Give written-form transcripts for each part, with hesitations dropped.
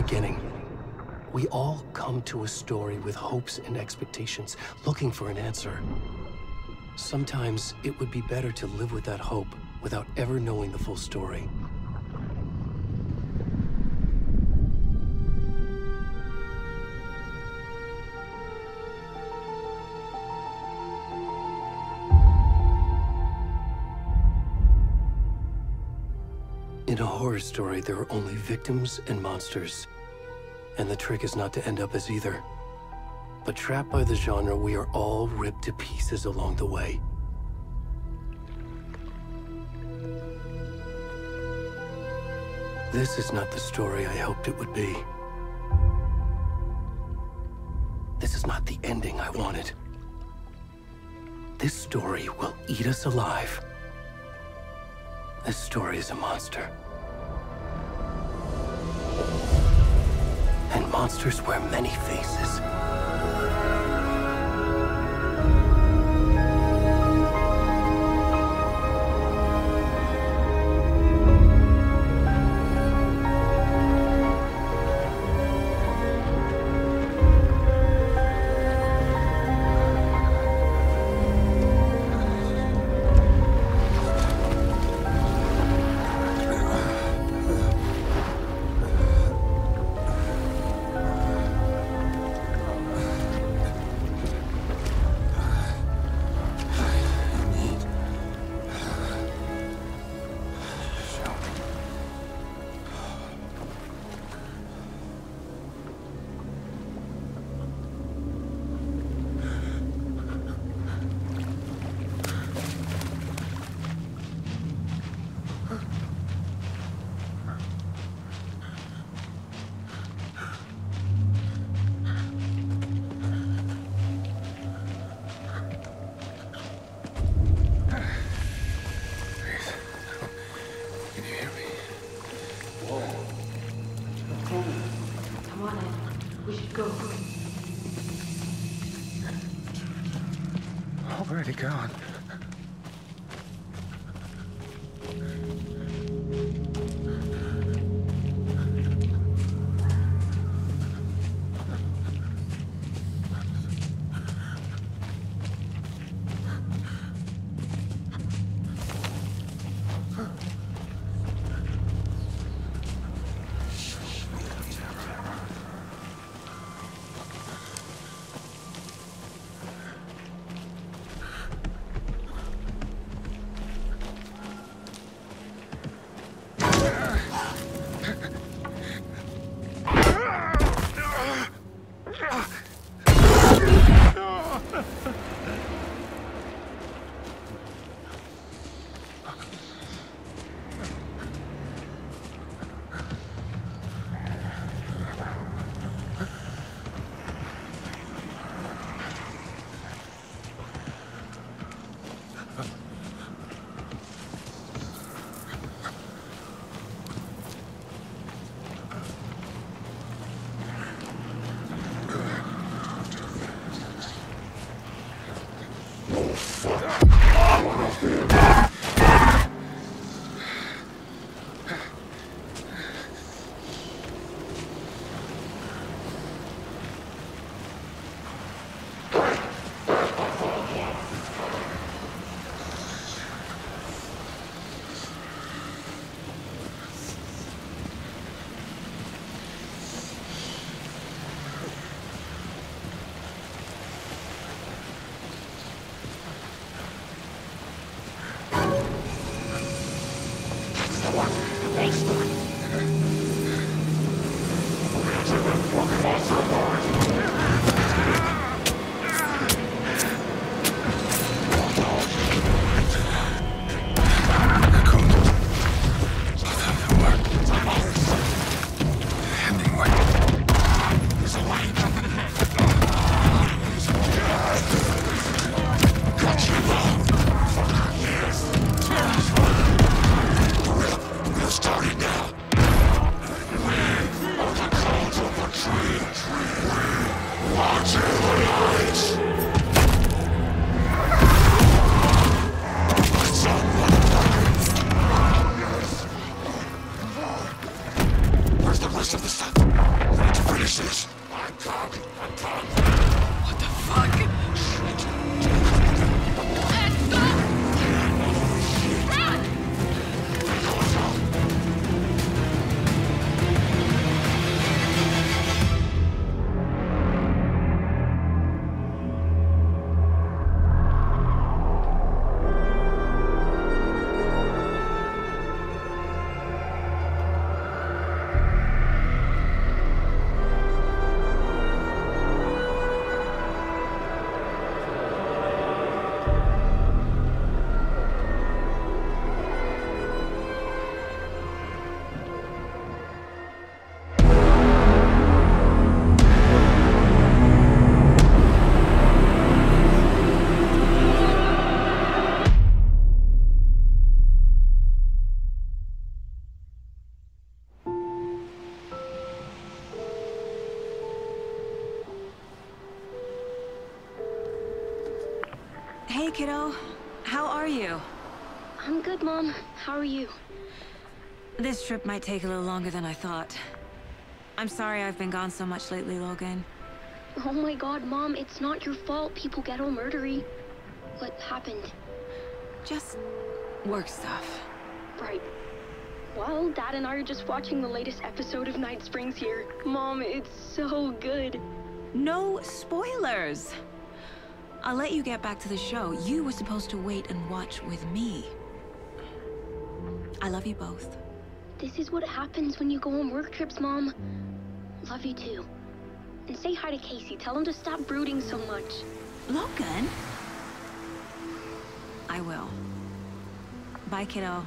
beginning. We all come to a story with hopes and expectations, looking for an answer. Sometimes it would be better to live with that hope without ever knowing the full story. In a horror story, there are only victims and monsters. And the trick is not to end up as either. But trapped by the genre, we are all ripped to pieces along the way. This is not the story I hoped it would be. This is not the ending I wanted. This story will eat us alive. This story is a monster. And monsters wear many faces. Already gone. Starting now. kiddo. How are you? I'm good, Mom. How are you? This trip might take a little longer than I thought. I'm sorry I've been gone so much lately, Logan. Oh my god, Mom, it's not your fault people get all murdery. What happened? Just work stuff. Right. Well, Dad and I are just watching the latest episode of Night Springs here. Mom, it's so good. No spoilers! I'll let you get back to the show. You were supposed to wait and watch with me. I love you both. This is what happens when you go on work trips, Mom. Love you too. And say hi to Casey. Tell him to stop brooding so much. Logan? I will. Bye, kiddo.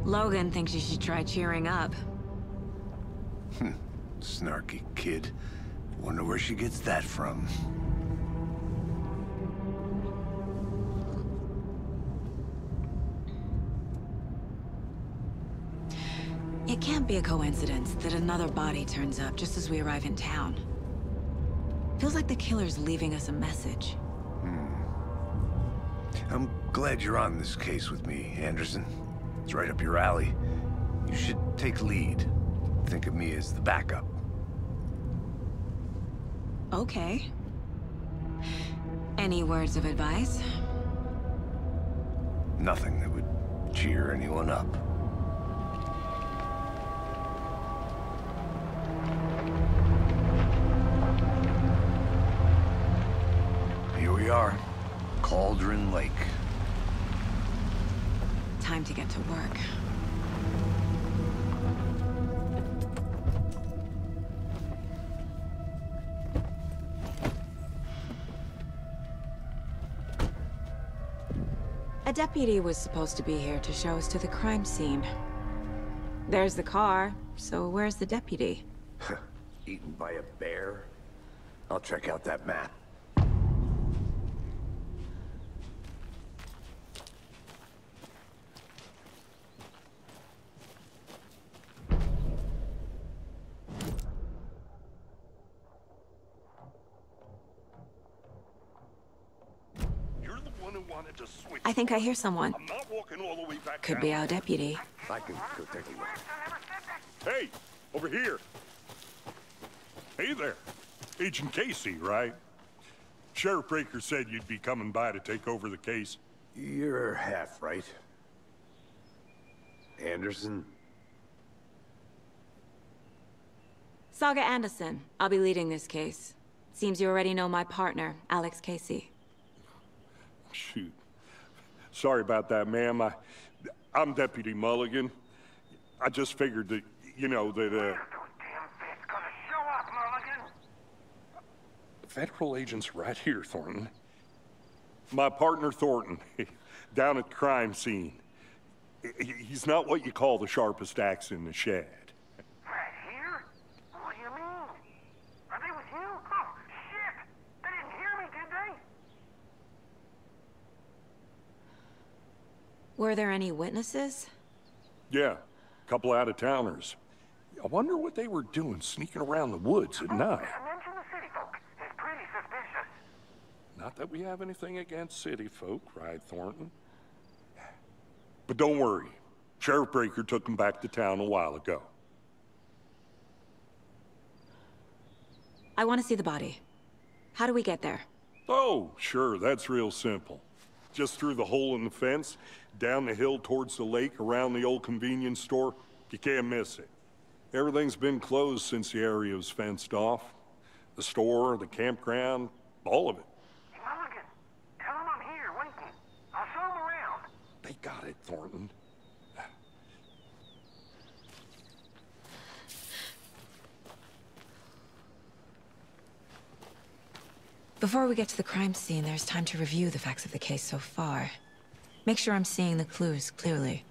Logan thinks you should try cheering up. Snarky kid. Wonder where she gets that from. It can't be a coincidence that another body turns up just as we arrive in town. Feels like the killer's leaving us a message. I'm glad you're on this case with me, Anderson. It's right up your alley. You should take lead. Think of me as the backup. Okay. Any words of advice? Nothing that would cheer anyone up. Here we are. Cauldron Lake. Time to get to work. A deputy was supposed to be here to show us to the crime scene. There's the car, so where's the deputy? Eaten by a bear? I'll check out that map. I think I hear someone. I'm not walking all the way back Could down. be our deputy. I can go take a look. Hey, over here. Hey there. Agent Casey, right? Sheriff Breaker said you'd be coming by to take over the case. You're half right. Anderson? Saga Anderson. I'll be leading this case. Seems you already know my partner, Alex Casey. Shoot. Sorry about that, ma'am. I'm Deputy Mulligan. I just figured that, you know, that, Federal agent's right here, Thornton. My partner, Thornton, down at the crime scene. He's not what you call the sharpest axe in the shed. Right here? What do you mean? Are they with you? Oh, shit! They didn't hear me, did they? Were there any witnesses? Yeah, a couple out-of-towners. I wonder what they were doing sneaking around the woods at night. Mention the city folk. It's pretty suspicious. Not that we have anything against city folk, right, Thornton? But don't worry. Sheriff Breaker took them back to town a while ago. I want to see the body. How do we get there? Oh, sure, that's real simple. Just through the hole in the fence, down the hill towards the lake, around the old convenience store. You can't miss it. Everything's been closed since the area was fenced off. The store, the campground, all of it. Mulligan, tell them I'm here, waiting. I'll show them around. They got it, Thornton. Before we get to the crime scene, there's time to review the facts of the case so far. Make sure I'm seeing the clues clearly.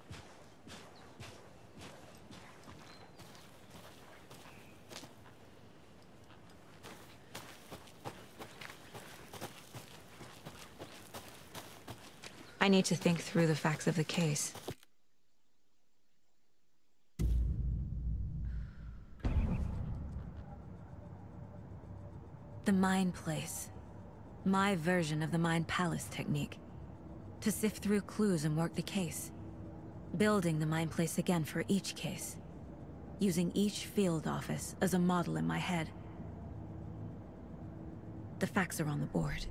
I need to think through the facts of the case. The Mind Place. My version of the Mind Palace technique. To sift through clues and work the case. Building the Mind Place again for each case. Using each field office as a model in my head. The facts are on the board.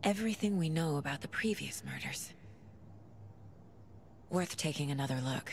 Everything we know about the previous murders. Worth taking another look.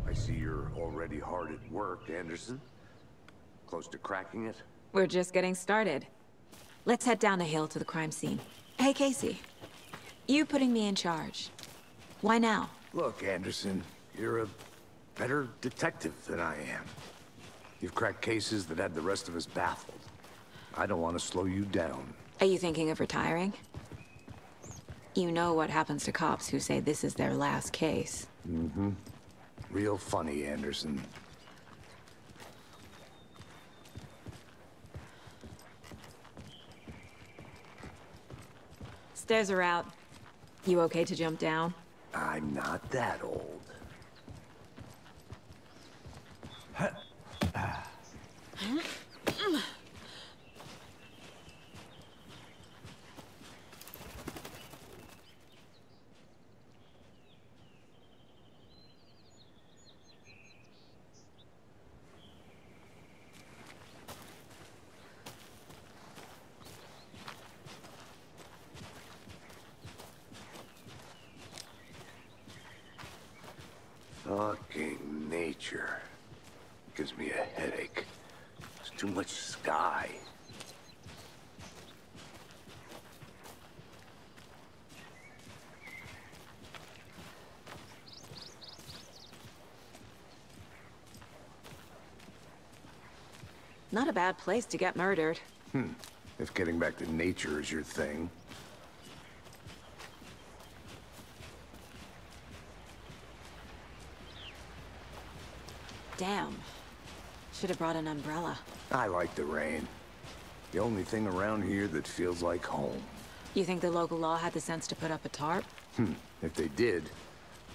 I see you're already hard at work, Anderson. Close to cracking it? We're just getting started. Let's head down the hill to the crime scene. Hey, Casey. You putting me in charge. Why now? Look, Anderson, you're a better detective than I am. You've cracked cases that had the rest of us baffled. I don't want to slow you down. Are you thinking of retiring? You know what happens to cops who say this is their last case. Mm-hmm. Real funny, Anderson. Stairs are out. You okay to jump down? I'm not that old. Fucking nature. Gives me a headache. There's too much sky. Not a bad place to get murdered. If getting back to nature is your thing. Damn. Should have brought an umbrella. I like the rain. The only thing around here that feels like home. You think the local law had the sense to put up a tarp? If they did,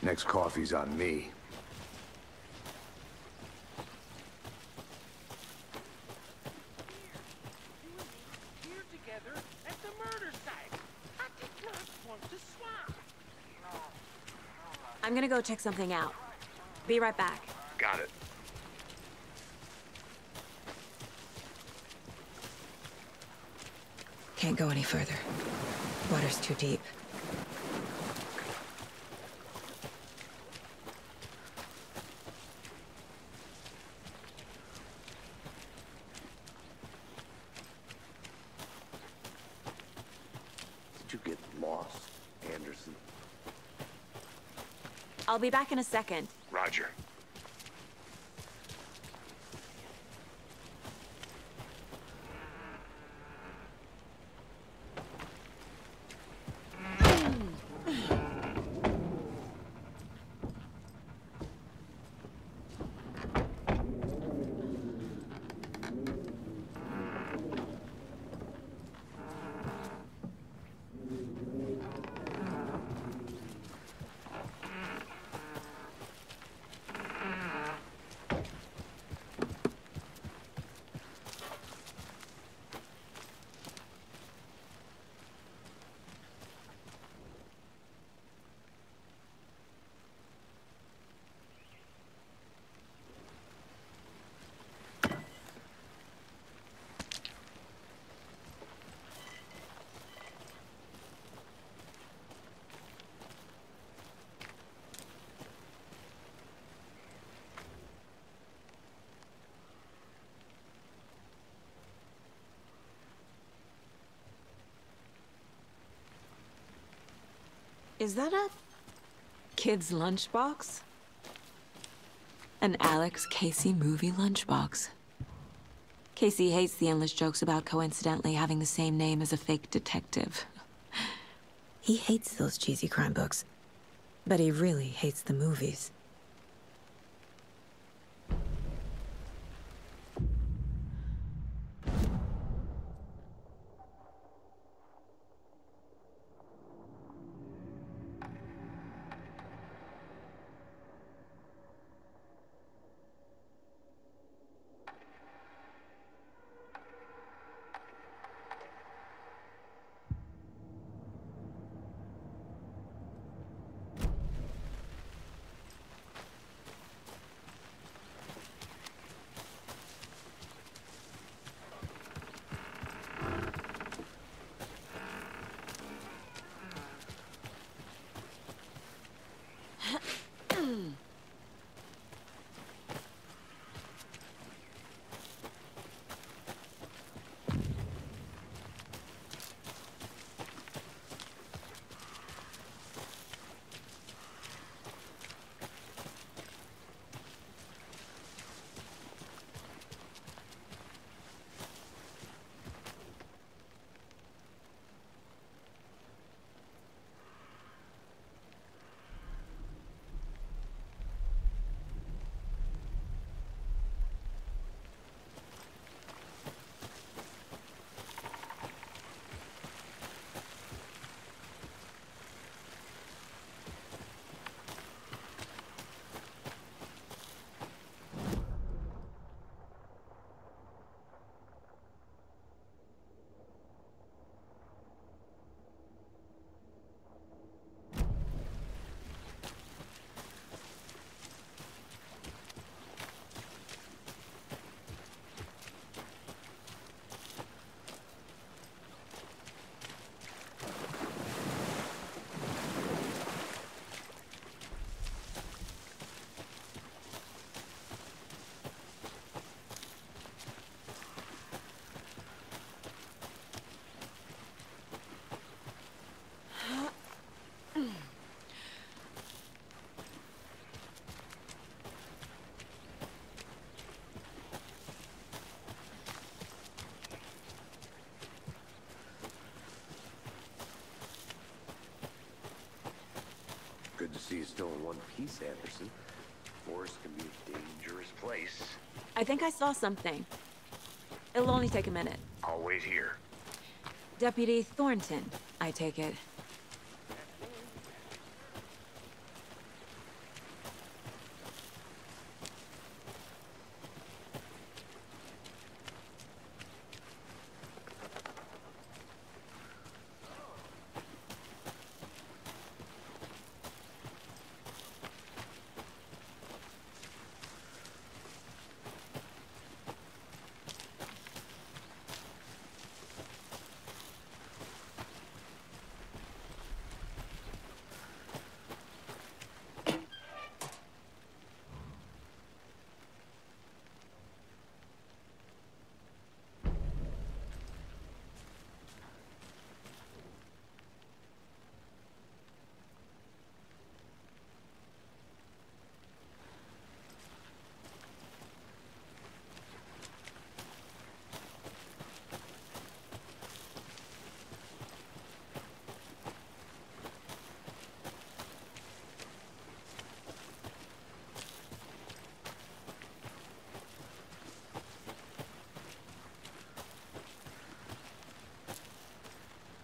next coffee's on me. Here together at the murder site. I did not want to swap. I'm gonna go check something out. Be right back. Got it. Can't go any further. Water's too deep. Did you get lost, Anderson? I'll be back in a second. Roger. Is that a kid's lunchbox? An Alex Casey movie lunchbox. Casey hates the endless jokes about coincidentally having the same name as a fake detective. He hates those cheesy crime books, but he really hates the movies. Good to see you still in one piece, Anderson. Forest can be a dangerous place. I think I saw something. It'll only take a minute. I'll wait here. Deputy Thornton, I take it.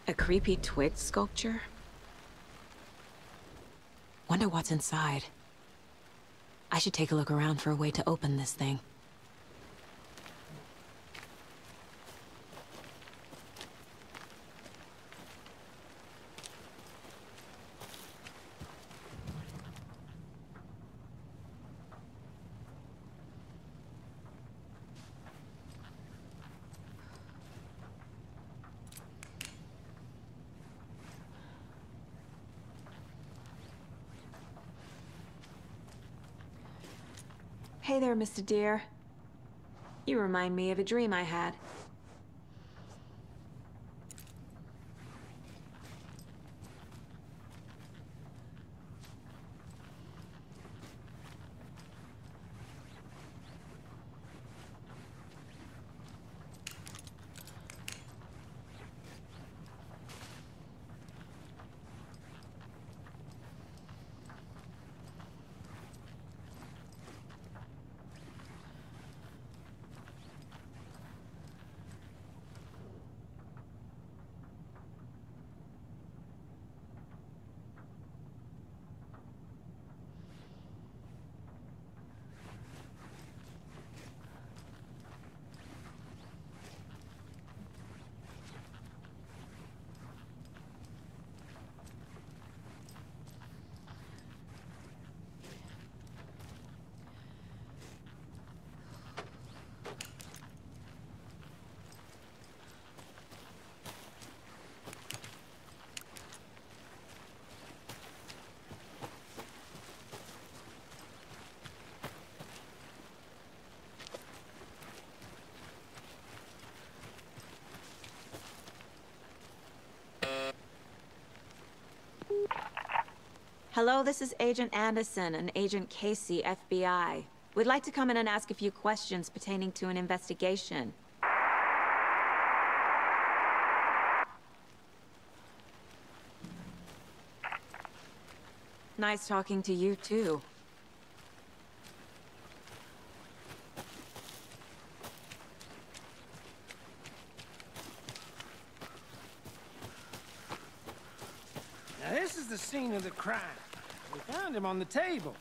A creepy twig sculpture? Wonder what's inside. I should take a look around for a way to open this thing. Hey there, Mr. Deer. You remind me of a dream I had. Hello, this is Agent Anderson and Agent Casey, FBI. We'd like to come in and ask a few questions pertaining to an investigation. Nice talking to you, too. Now, this is the scene of the crime. We found him on the table.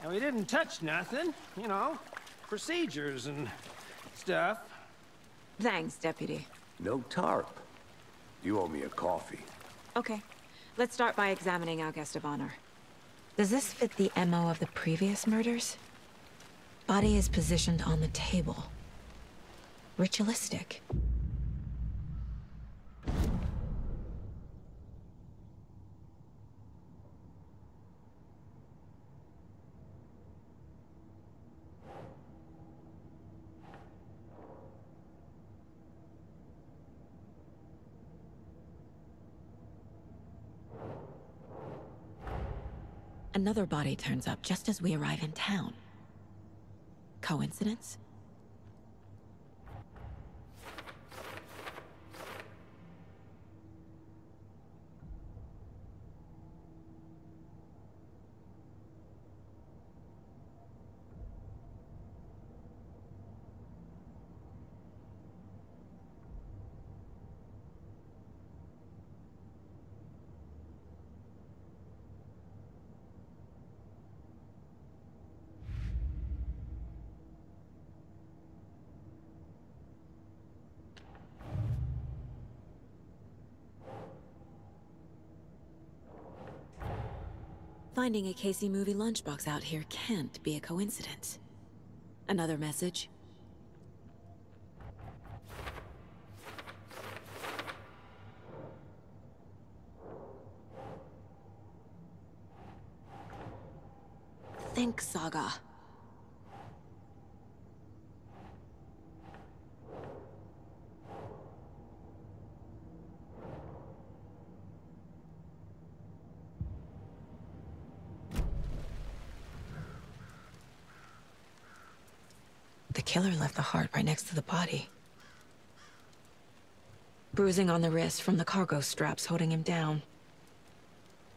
And we didn't touch nothing, you know, procedures and stuff. Thanks, Deputy. No tarp. You owe me a coffee. Okay, let's start by examining our guest of honor. Does this fit the MO of the previous murders? Body is positioned on the table. Ritualistic. Another body turns up just as we arrive in town. Coincidence? Finding a Casey movie lunchbox out here can't be a coincidence. Another message? Think, Saga. The killer left the heart right next to the body. Bruising on the wrist from the cargo straps holding him down.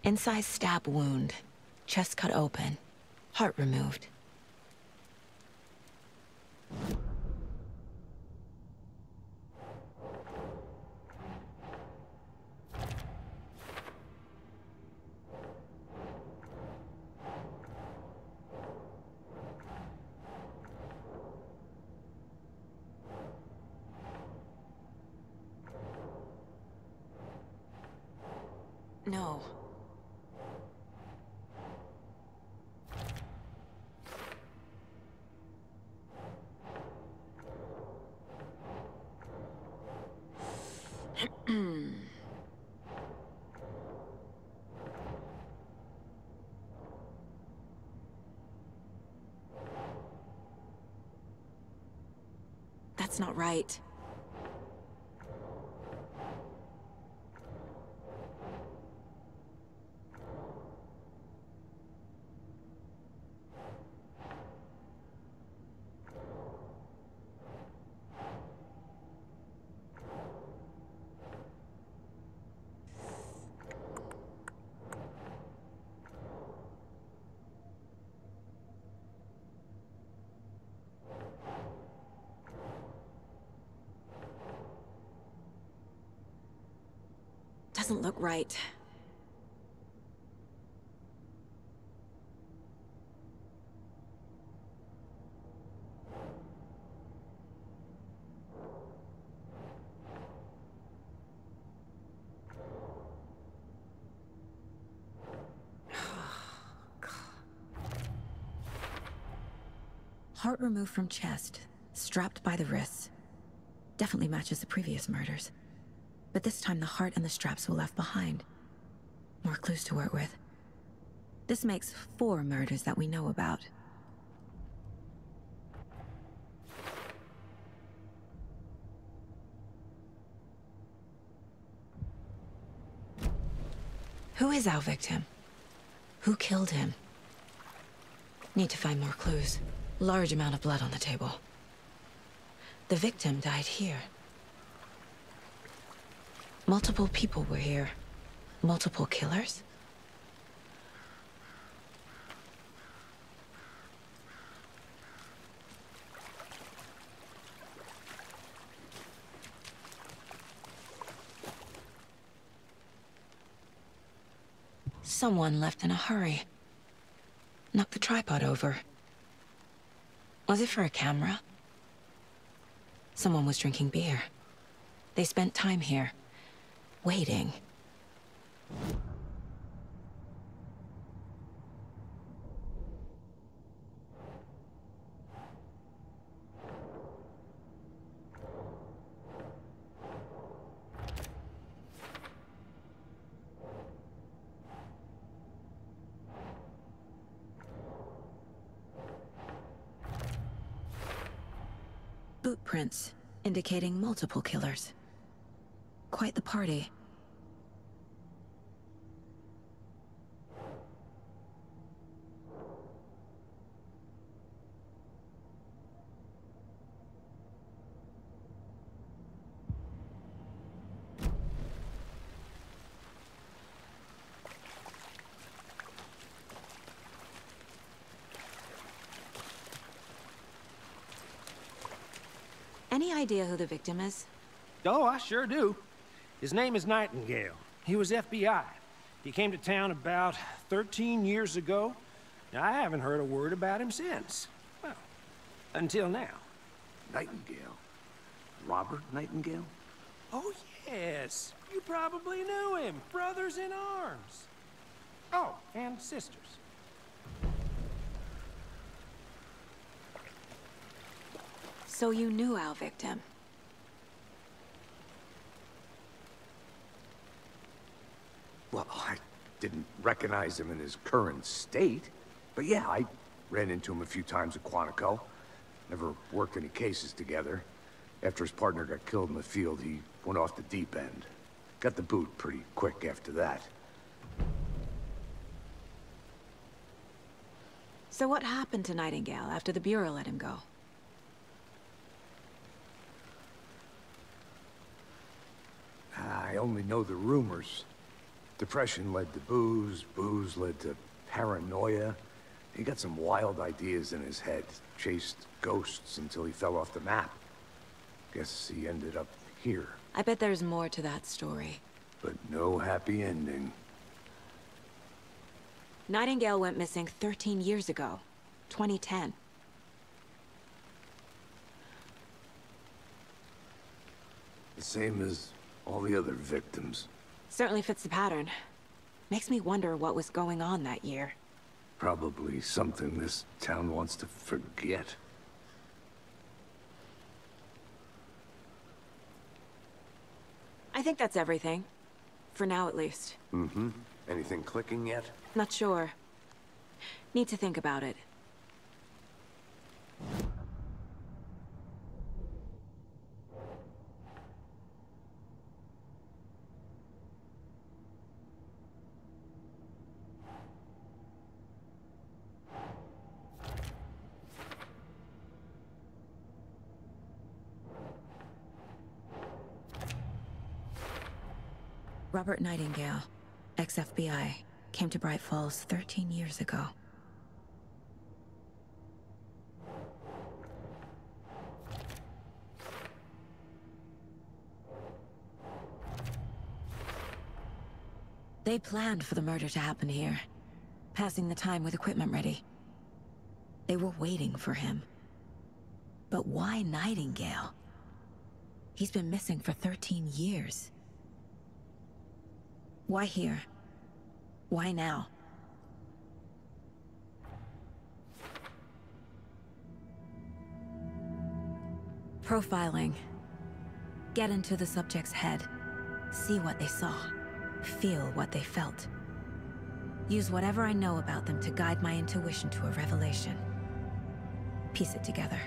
Incised stab wound. Chest cut open. Heart removed. No. That's not right. Doesn't look right. Heart removed from chest, strapped by the wrists. Definitely matches the previous murders. But this time the heart and the straps were left behind. More clues to work with. This makes 4 murders that we know about. Who is our victim? Who killed him? Need to find more clues. Large amount of blood on the table. The victim died here. Multiple people were here. Multiple killers? Someone left in a hurry. Knocked the tripod over. Was it for a camera? Someone was drinking beer. They spent time here, waiting. Boot prints, indicating multiple killers. Quite the party. Any idea who the victim is? Oh, I sure do. His name is Nightingale. He was FBI. He came to town about 13 years ago. Now, I haven't heard a word about him since. Well, until now. Nightingale? Robert Nightingale? Oh, yes. You probably knew him. Brothers in arms. Oh, and sisters. So you knew our victim? Well, I didn't recognize him in his current state. But yeah, I ran into him a few times at Quantico. Never worked any cases together. After his partner got killed in the field, he went off the deep end. Got the boot pretty quick after that. So what happened to Nightingale after the Bureau let him go? I only know the rumors. Depression led to booze, booze led to paranoia. He got some wild ideas in his head, chased ghosts until he fell off the map. Guess he ended up here. I bet there's more to that story. But no happy ending. Nightingale went missing 13 years ago, 2010. The same as all the other victims. Certainly fits the pattern. Makes me wonder what was going on that year. Probably something this town wants to forget. I think that's everything. For now, at least. Mm-hmm. Anything clicking yet? Not sure. Need to think about it. Robert Nightingale, ex-FBI, came to Bright Falls 13 years ago. They planned for the murder to happen here, passing the time with equipment ready. They were waiting for him. But why Nightingale? He's been missing for 13 years. Why here? Why now? Profiling. Get into the subject's head. See what they saw. Feel what they felt. Use whatever I know about them to guide my intuition to a revelation. Piece it together.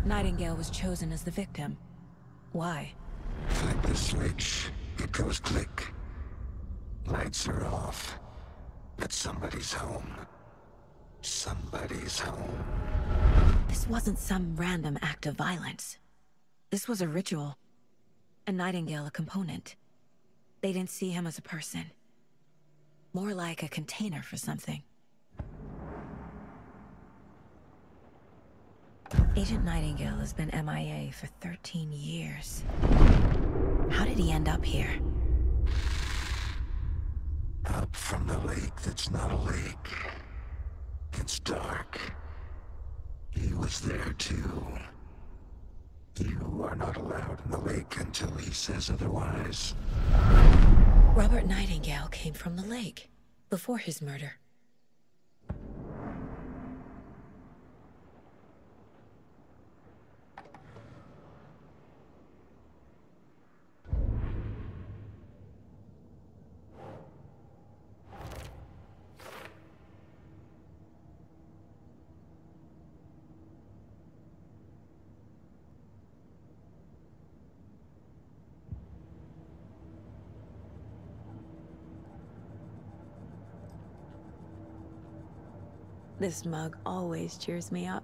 Nightingale was chosen as the victim. Why? Flip the switch, it goes click. Lights are off. But somebody's home. Somebody's home. This wasn't some random act of violence. This was a ritual. And Nightingale a component. They didn't see him as a person. More like a container for something. Agent Nightingale has been MIA for 13 years. How did he end up here? Up from the lake that's not a lake. It's dark. He was there too. You are not allowed in the lake until he says otherwise. Robert Nightingale came from the lake, before his murder. This mug always cheers me up.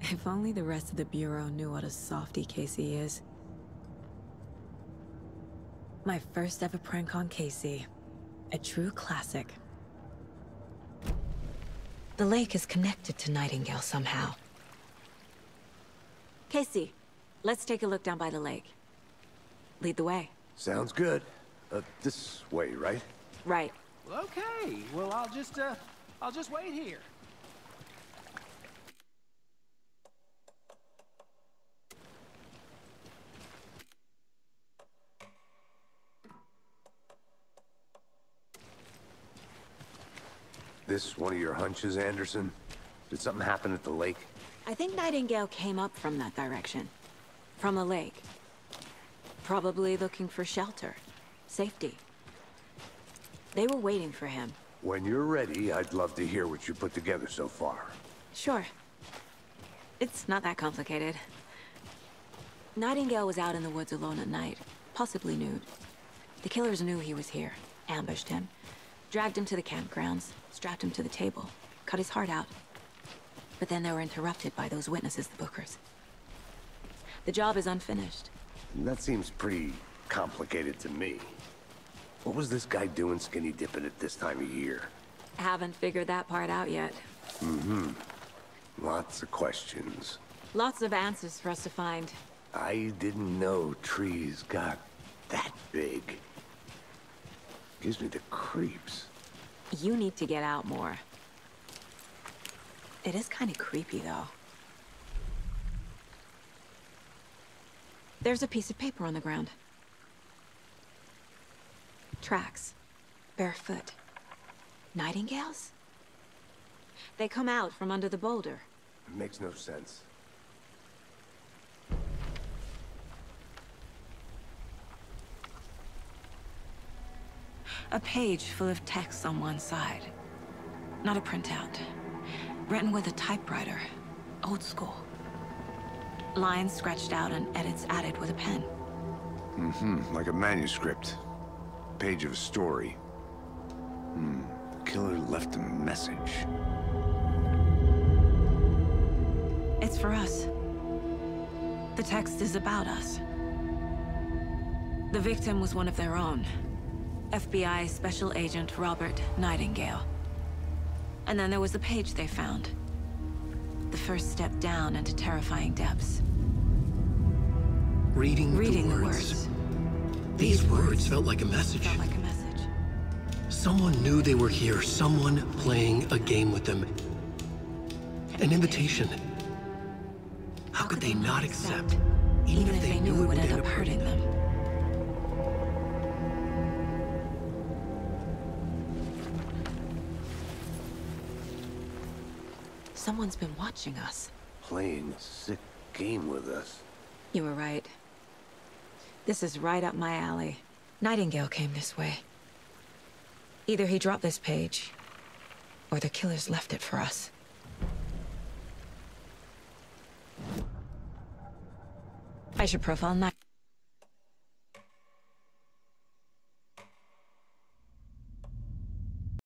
If only the rest of the Bureau knew what a softy Casey is. My first ever prank on Casey. A true classic. The lake is connected to Nightingale somehow. Casey, let's take a look down by the lake. Lead the way. Sounds good. This way, right? Right. Okay, well, I'll just wait here. This one of your hunches, Anderson? Did something happen at the lake? I think Nightingale came up from that direction. From the lake. Probably looking for shelter. Safety. They were waiting for him. When you're ready, I'd love to hear what you put together so far. Sure. It's not that complicated. Nightingale was out in the woods alone at night, possibly nude. The killers knew he was here, ambushed him, dragged him to the campgrounds, strapped him to the table, cut his heart out. But then they were interrupted by those witnesses, the Bookers. The job is unfinished. That seems pretty complicated to me. What was this guy doing skinny dipping at this time of year? Haven't figured that part out yet. Lots of questions. Lots of answers for us to find. I didn't know trees got that big. Gives me the creeps. You need to get out more. It is kind of creepy, though. There's a piece of paper on the ground. Tracks. Barefoot. Nightingales? They come out from under the boulder. It makes no sense. A page full of text on one side. Not a printout. Written with a typewriter. Old school. Lines scratched out and edits added with a pen. Like a manuscript. Page of a story. Killer left a message. It's for us. The text is about us. The victim was one of their own. FBI Special Agent Robert Nightingale. And then there was the page they found. The first step down into terrifying depths. Reading the words. These words felt like a message. Felt like a message. Someone knew they were here, someone playing a game with them. An invitation. How could they not accept, even if they knew it would end up hurting them? Someone's been watching us. Playing a sick game with us. You were right. This is right up my alley. Nightingale came this way. Either he dropped this page, or the killers left it for us. I should profile Night.